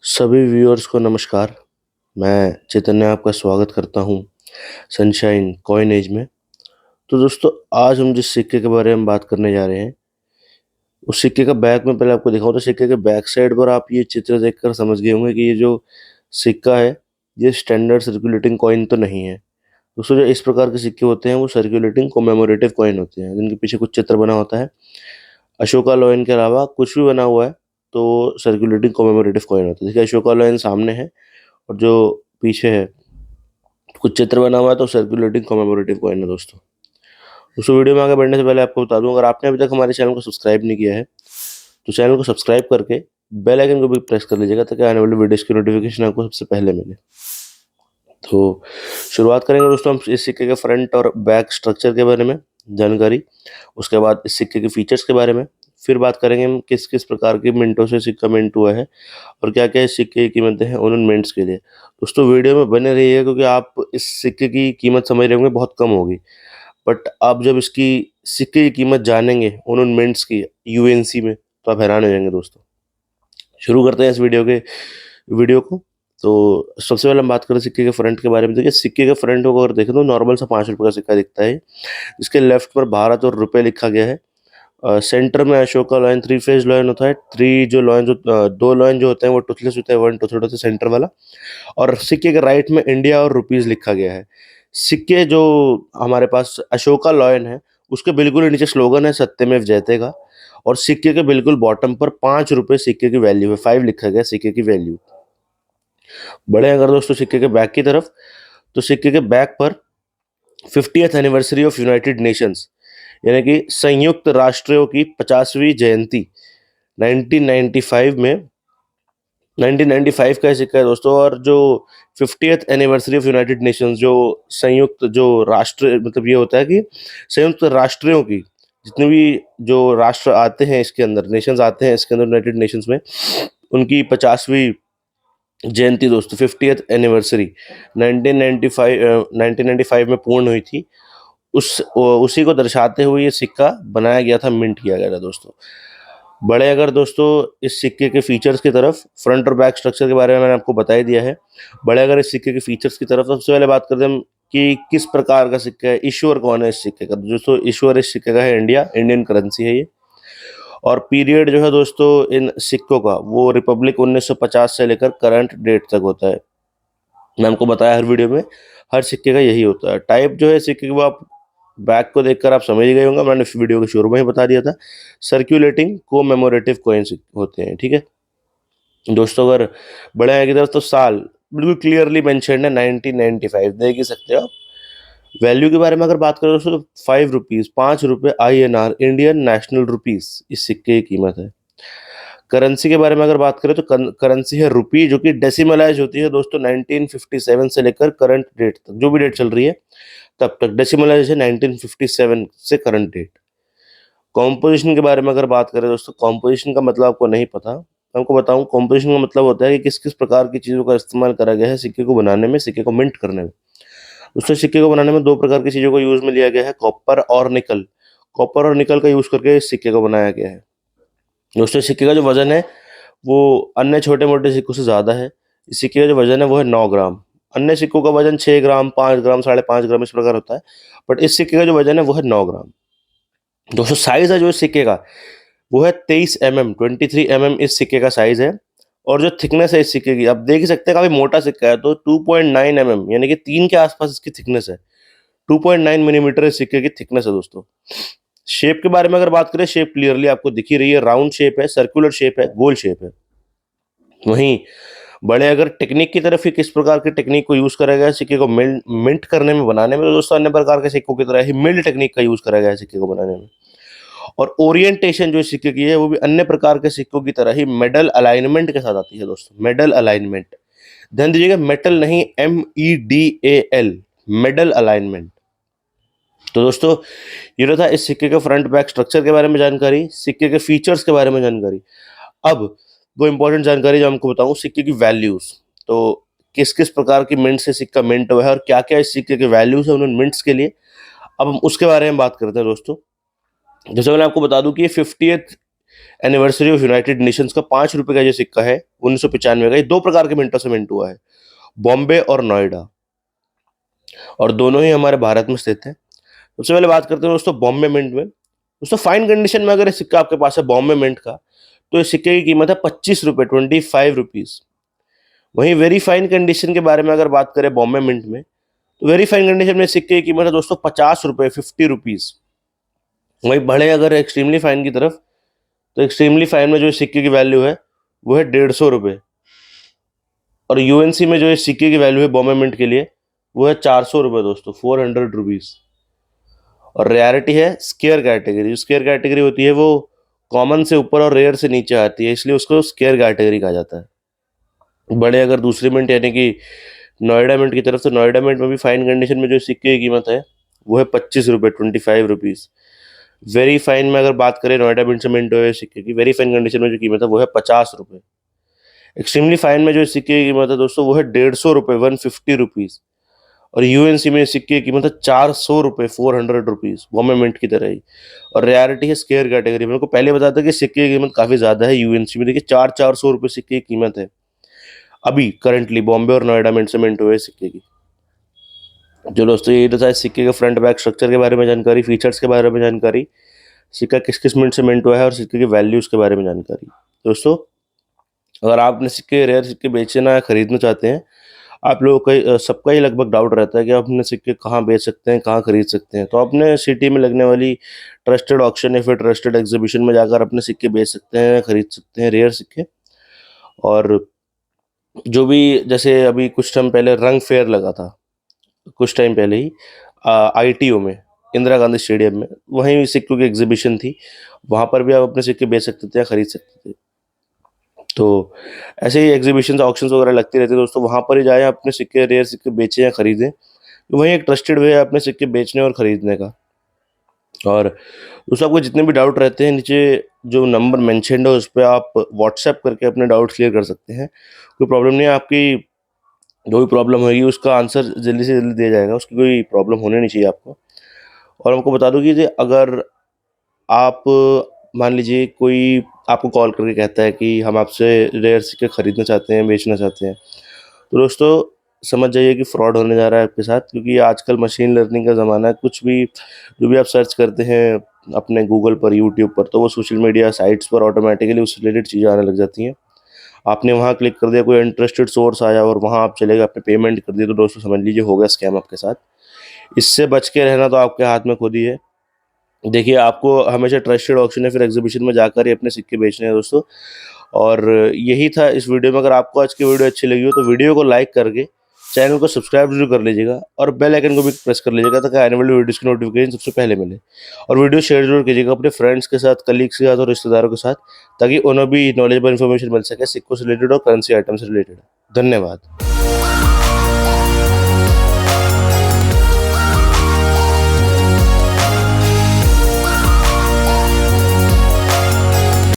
सभी व्यूअर्स को नमस्कार। मैं चैतन्य आपका स्वागत करता हूँ सनशाइन कॉइन एज में। तो दोस्तों, आज हम जिस सिक्के के बारे में बात करने जा रहे हैं, उस सिक्के का बैक में पहले आपको दिखाऊँ तो सिक्के के बैक साइड पर आप ये चित्र देखकर समझ गए होंगे कि ये जो सिक्का है, ये स्टैंडर्ड सर्कुलेटिंग कॉइन तो नहीं है। दोस्तों, जो इस प्रकार के सिक्के होते हैं वो सर्कुलेटिंग कॉमेमोरेटिव कॉइन होते हैं, जिनके पीछे कुछ चित्र बना होता है। अशोका लॉयन के अलावा कुछ भी बना हुआ है तो सर्कुलेटिंग कॉमेमोरेटिव कॉइन होता है। देखिए, अशोका लॉयन सामने है और जो पीछे है कुछ चित्र बना हुआ है, तो सर्कुलेटिंग कॉमेमोरेटिव कॉइन है दोस्तों। वीडियो में आगे बढ़ने से पहले आपको बता दूं, अगर आपने अभी तक हमारे चैनल को सब्सक्राइब नहीं किया है तो चैनल को सब्सक्राइब करके बेल आइकन को भी प्रेस कर लीजिएगा, ताकि आने वाली वीडियोस की नोटिफिकेशन आपको सबसे पहले मिले। तो शुरुआत करेंगे दोस्तों हम इस सिक्के के फ्रंट और बैक स्ट्रक्चर के बारे में जानकारी, उसके बाद इस सिक्के के फीचर्स के बारे में, फिर बात करेंगे हम किस किस प्रकार के मिनटों से सिक्का मिंट हुआ है और क्या क्या इस सिक्के की कीमतें हैं उन मिनट्स के लिए। दोस्तों, वीडियो में बने रहिए, क्योंकि आप इस सिक्के की कीमत समझ रहे होंगे बहुत कम होगी, बट आप जब इसकी सिक्के की कीमत जानेंगे उन मिनट्स की यूएनसी में, तो आप हैरान हो जाएंगे दोस्तों। शुरू करते हैं इस वीडियो को। तो सबसे पहले हम बात करें सिक्के के फ्रंट के बारे में। देखिए, सिक्के के फ्रंट को अगर देखें तो नॉर्मल सा 5 रुपये का सिक्का दिखता है। इसके लेफ्ट पर भारत और रुपए लिखा गया है। सेंटर में Ashoka lion, three phase lion होता है। दो लॉयन जो होते हैं वो टूथलेस होते हैं, वन टूथेड होता है सेंटर वाला। और सिक्के के राइट में इंडिया और रुपीस लिखा गया है। सिक्के जो हमारे पास अशोका लॉयन है, उसके बिल्कुल नीचे स्लोगन है सत्यमेव जयते का। और सिक्के के बिल्कुल बॉटम पर 5 रुपए सिक्के की वैल्यू है, 5 लिखा गया सिक्के की वैल्यू। बड़े अगर दोस्तों सिक्के के बैक की तरफ, तो सिक्के के बैक पर 50th anniversary of United Nations, यानी कि संयुक्त राष्ट्रों की 50वीं जयंती 1995 में 1995 का सिक्का है दोस्तों। और जो 50th anniversary of United Nations, जो संयुक्त जो राष्ट्र, मतलब ये होता है कि संयुक्त राष्ट्रों की जितने भी जो राष्ट्र आते हैं इसके अंदर, नेशंस आते हैं इसके अंदर यूनाइटेड नेशंस में, उनकी 50वीं जयंती दोस्तों, 50th एनिवर्सरी 1995 में पूर्ण हुई थी। उसी को दर्शाते हुए ये सिक्का बनाया गया था, मिंट किया गया था दोस्तों। बड़े अगर दोस्तों इस सिक्के के फीचर्स की तरफ, फ्रंट और बैक स्ट्रक्चर के बारे में मैंने आपको बता ही दिया है। बड़े अगर इस सिक्के के फीचर्स की तरफ, सबसे पहले बात करते हैं हम कि किस प्रकार का सिक्का है, इश्यूअर कौन है इस सिक्के का। दोस्तों, इश्यूअर इस सिक्के का है इंडिया, इंडियन करेंसी है ये। और पीरियड जो है दोस्तों इन सिक्कों का, वो रिपब्लिक 1950 से लेकर करंट डेट तक होता है। मैं आपको बताया हर वीडियो में, हर सिक्के का यही होता है। टाइप जो है सिक्के की, वो आप बैक को देखकर आप समझ गए होंगे, मैंने इस वीडियो के शुरू में ही बता दिया था। सर्कुलेटिंग कोमेमोरेटिव कॉइन्स होते हैं, ठीक है दोस्तों। अगर बड़े आगे की तरफ, तो साल बिल्कुल क्लियरली मेंशन्ड है 1995, देख ही सकते हो आप। वैल्यू के बारे में अगर बात करें दोस्तों, तो 5 रुपीज, 5 रुपए INR, इंडियन नेशनल रुपीस इस सिक्के की कीमत है। करेंसी के बारे में अगर बात करें तो करेंसी है रुपी, जो कि डेसिमलाइज होती है दोस्तों 1957 से लेकर करंट डेट तक, जो भी डेट चल रही है तब तक डेसिमलाइज है 1957 से करंट डेट। कॉम्पोजिशन के बारे में अगर बात करें दोस्तों, कॉम्पोजिशन का मतलब आपको नहीं पता, मैं आपको बताऊं। कॉम्पोजिशन का मतलब होता है कि किस किस प्रकार की चीज़ों का इस्तेमाल करा गया है सिक्के को बनाने में, सिक्के को मिंट करने में। दोस्तों, सिक्के को बनाने में दो प्रकार की चीज़ों को यूज में लिया गया है, कॉपर और निकल। कॉपर और निकल का यूज करके इस सिक्के को बनाया गया है। दोस्तों, सिक्के का जो वजन है वो अन्य छोटे मोटे सिक्कों से ज़्यादा है। इस सिक्के का जो वजन है वो है 9 ग्राम। अन्य सिक्कों का वजन 6 ग्राम, 5 ग्राम, 5.5 ग्राम इस प्रकार होता है, बट इस सिक्के का जो वजन है वो है 9 ग्राम। दोस्तों, साइज है जो इस सिक्के का, वो है 23 mm, 23 mm इस सिक्के का साइज है। और जो थिकनेस है इस सिक्के की, आप देख ही सकते हैं, काफी मोटा सिक्का है, तो 2.9 mm, यानी कि 3 के आसपास इसकी थिकनेस है। 2.9 मिलीमीटर इस सिक्के की थिकनेस है दोस्तों। शेप के बारे में अगर बात करें, शेप क्लियरली आपको दिख ही रही है, राउंड शेप है, सर्कुलर शेप है, गोल शेप है। वहीं बड़े अगर टेक्निक की तरफ ही, किस प्रकार की टेक्निक को यूज करा गया है सिक्के को मिंट करने में, बनाने में, तो दोस्तों अन्य प्रकार के सिक्कों की तरह ही मिल्ड टेक्निक का यूज करा गया है सिक्के को बनाने में। और ओरिएंटेशन जो सिक्के की है वो भी अन्य प्रकार के सिक्कों की तरह ही मेडल अलाइनमेंट के साथ आती है दोस्तों। मेडल अलाइनमेंट, ध्यान दीजिएगा, मेटल नहीं, MEDAL, मेडल अलाइनमेंट। तो दोस्तों, ये रहा था इस सिक्के के फ्रंट बैक स्ट्रक्चर के बारे में जानकारी, सिक्के के फीचर्स के बारे में जानकारी। अब वो इंपॉर्टेंट जानकारी जो हमको बताऊं, सिक्के की वैल्यूज। तो किस किस प्रकार की मिंट से सिक्का मिंट हुआ है और क्या क्या इस सिक्के के वैल्यूज है उन मिंट्स के लिए, अब हम उसके बारे में बात करते हैं दोस्तों। जैसे मैंने आपको बता दूं कि ये 50th anniversary of United Nations का 5 रुपए का जो सिक्का है 1995 का, ये 2 प्रकार के मिंटों से मिंट हुआ है, बॉम्बे और नोएडा, और दोनों ही हमारे भारत में स्थित हैं। सबसे पहले बात करते हैं दोस्तों बॉम्बे मिंट में। दोस्तों फाइन कंडीशन में अगर ये सिक्का आपके पास है बॉम्बे मिंट का, तो इस सिक्के की कीमत है 25 रुपए, 25 रुपीज। वहीं वेरी फाइन कंडीशन के बारे में अगर बात करें बॉम्बे मिंट में, तो वेरी फाइन कंडीशन में सिक्के की कीमत है दोस्तों 50 रुपए, 50 रुपीज। वहीं बढ़े अगर एक्सट्रीमली फाइन की तरफ, तो एक्सट्रीमली फाइन में जो सिक्के की वैल्यू है वो है 150 रुपए, और यूएनसी में जो इस सिक्के की वैल्यू है बॉम्बे मिंट के लिए वो है 400 रुपए दोस्तों, 400 रुपीज। और रेयरिटी है स्केयर कैटेगरी। जो स्केयर कैटेगरी होती है वो कॉमन से ऊपर और रेयर से नीचे आती है, इसलिए उसको स्केयर कैटेगरी कहा जाता है। बड़े अगर दूसरी मिंट यानी कि नोएडा मिंट की तरफ, तो नोएडा मिंट में भी फाइन कंडीशन में जो सिक्के की कीमत है वो है 25 रुपए, 25 रुपीज। वेरी फाइन में अगर बात करें नोएडा मिंट से मिंट हुए सिक्के की, वेरी फाइन कंडीशन में जो कीमत है वो है 50 रुपए। एक्सट्रीमली फाइन में जो सिक्के की कीमत है दोस्तों वो है 150 रुपए, 150 रुपीज। और यूएनसी में सिक्के की कीमत है 400 रुपए, 400 रुपीज, बॉम्बे मिंट की तरह ही। और रेयरिटी है स्केयर कैटेगरी। मेरे को पहले बता था कि सिक्के की कीमत काफी ज्यादा है यूएनसी में, देखिए 400 रुपए सिक्के की कीमत है अभी करंटली बॉम्बे और नोएडा मिंट से मिंट हुए सिक्के की। जो दोस्तों ये तो था इस सिक्के के फ्रंट बैक स्ट्रक्चर के बारे में जानकारी, फीचर्स के बारे में जानकारी, सिक्का किस किस मिनट से मिंट हुआ है और सिक्के की वैल्यूज के बारे में जानकारी। दोस्तों अगर आप अपने सिक्के, रेयर सिक्के बेचना या खरीदना चाहते हैं, आप लोगों का सबका ही लगभग डाउट रहता है कि आप अपने सिक्के कहाँ बेच सकते हैं, कहाँ खरीद सकते हैं। तो अपने सिटी में लगने वाली ट्रस्टेड ऑक्शन या फिर ट्रस्टेड एग्जीबिशन में जाकर अपने सिक्के बेच सकते हैं, खरीद सकते हैं रेयर सिक्के। और जो भी, जैसे अभी कुछ टाइम पहले रंग फेयर लगा था, कुछ टाइम पहले ही आईटीओ में, इंदिरा गांधी स्टेडियम में, वहीं सिक्कों की एग्जीबिशन थी, वहाँ पर भी आप अपने सिक्के बेच सकते थे या खरीद सकते थे। तो ऐसे ही एग्जीबिशन ऑक्शंस वगैरह लगती रहती है दोस्तों, वहाँ पर ही जाएं, अपने सिक्के, रेयर सिक्के बेचें या खरीदें। तो वहीं एक ट्रस्टेड वे है अपने सिक्के बेचने और खरीदने का। और दोस्तों आपको जितने भी डाउट रहते हैं, नीचे जो नंबर मेंशन्ड है उस पर आप व्हाट्सएप करके अपने डाउट क्लियर कर सकते हैं। कोई प्रॉब्लम नहीं है, आपकी जो भी प्रॉब्लम होगी उसका आंसर जल्दी से जल्दी दिया जाएगा, उसकी कोई प्रॉब्लम होनी नहीं चाहिए आपको। और हमको बता दूं कि अगर आप, मान लीजिए कोई आपको कॉल करके कहता है कि हम आपसे रेयर सिक्के खरीदना चाहते हैं, बेचना चाहते हैं, तो दोस्तों समझ जाइए कि फ्रॉड होने जा रहा है आपके साथ, क्योंकि आजकल मशीन लर्निंग का ज़माना है। कुछ भी जो भी आप सर्च करते हैं अपने गूगल पर, यूट्यूब पर, तो वो सोशल मीडिया साइट्स पर ऑटोमेटिकली उस रिलेटेड चीज़ें आने लग जाती हैं। आपने वहाँ क्लिक कर दिया, कोई इंटरेस्टेड सोर्स आया और वहाँ आप चले गए, आपने पेमेंट कर दी, तो दोस्तों समझ लीजिए हो गया स्कैम आपके साथ। इससे बच के रहना तो आपके हाथ में खुद ही है। देखिए आपको हमेशा ट्रस्टेड ऑक्शन या फिर एग्जीबिशन में जाकर ही अपने सिक्के बेचने हैं दोस्तों। और यही था इस वीडियो में। अगर आपको आज की वीडियो अच्छी लगी हो तो वीडियो को लाइक करके चैनल को सब्सक्राइब जरूर कर लीजिएगा, और बेल आइकन को भी प्रेस कर लीजिएगा ताकि आने वाली वीडियोज़ की नोटिफिकेशन सबसे पहले मिले। और वीडियो शेयर जरूर कीजिएगा अपने फ्रेंड्स के साथ, कलीग्स के साथ और रिश्तेदारों के साथ, ताकि उन्हें भी नॉलेजेबल इन्फॉर्मेशन मिल सके सिक्कों से रिलेटेड और करेंसी आइटम से रिलेटेड। धन्यवाद।